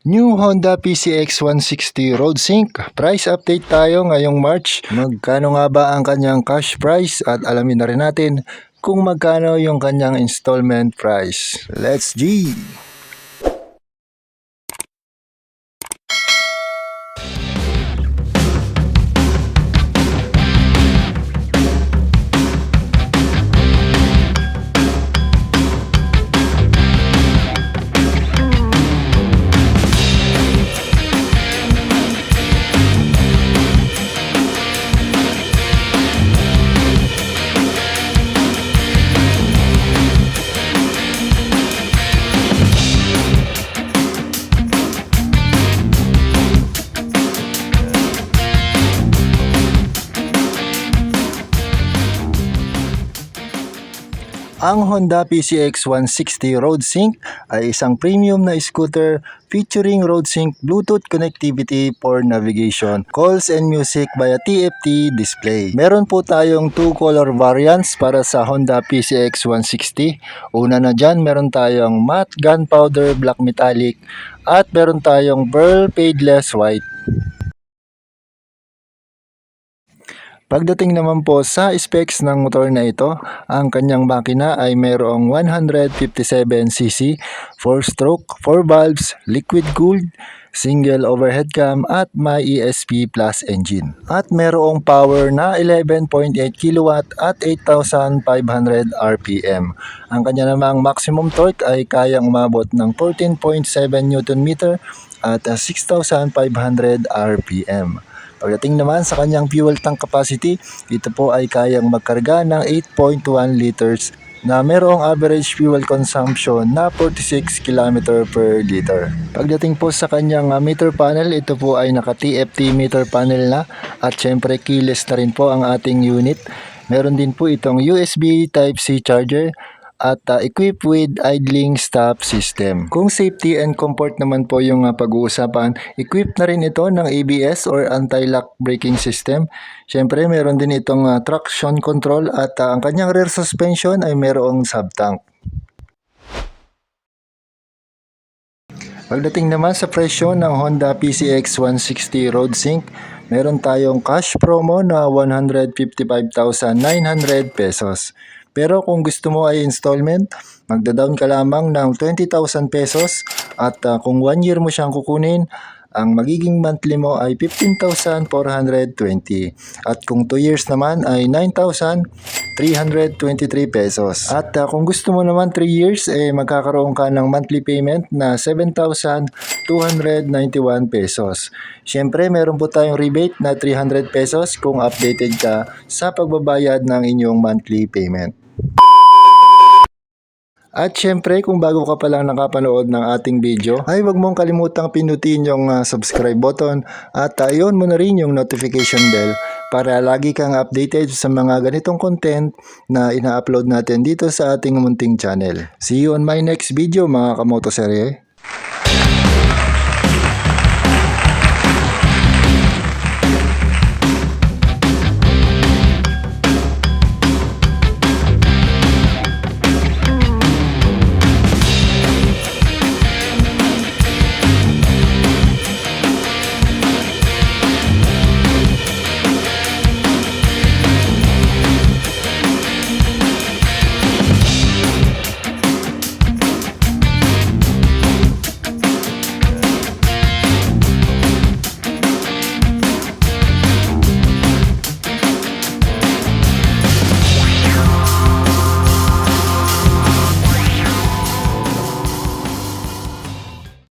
New Honda PCX 160 Road Sync. Price update tayo ngayong March. Magkano nga ba ang kanyang cash price at alamin na rin natin kung magkano yung kanyang installment price. Let's G! Ang Honda PCX 160 Road Sync ay isang premium na scooter featuring Road Sync Bluetooth connectivity for navigation, calls and music via TFT display. Meron po tayong 2 color variants para sa Honda PCX 160. Una na dyan, meron tayong matte gunpowder black metallic at meron tayong pearl padeless white. Pagdating naman po sa specs ng motor na ito, ang kanyang makina ay mayroong 157cc, 4-stroke, 4 valves, liquid cooled, single overhead cam at may ESP Plus engine. At mayroong power na 11.8 kW at 8,500 RPM. Ang kanya namang maximum torque ay kayang umabot ng 14.7 Nm at 6,500 RPM. Pagdating naman sa kanyang fuel tank capacity, ito po ay kayang magkarga ng 8.1 liters na mayroong average fuel consumption na 46 km per liter. Pagdating po sa kanyang meter panel, ito po ay naka-TFT meter panel na at syempre keyless na rin po ang ating unit. Meron din po itong USB Type-C charger at equipped with idling stop system. Kung safety and comfort naman po yung pag-uusapan, equipped na rin ito ng ABS or anti-lock braking system. Siyempre, meron din itong traction control at ang kanyang rear suspension ay mayroong sub-tank. Pagdating naman sa presyo ng Honda PCX 160 Road Sync, meron tayong cash promo na 155,900 pesos. Pero kung gusto mo ay installment, magda-down ka lamang ng 20,000 pesos at kung 1 year mo siyang kukunin, ang magiging monthly mo ay 15,420 at kung 2 years naman ay 9,323 pesos. At kung gusto mo naman 3 years, magkakaroon ka ng monthly payment na 7,291 pesos. Siyempre, meron po tayong rebate na 300 pesos kung updated ka sa pagbabayad ng inyong monthly payment. At syempre, kung bago ka pa lang nakapanood ng ating video, ay huwag mong kalimutang pinutin yung subscribe button at i-on mo na rin yung notification bell para lagi kang updated sa mga ganitong content na ina-upload natin dito sa ating munting channel. See you on my next video mga kamotoserye.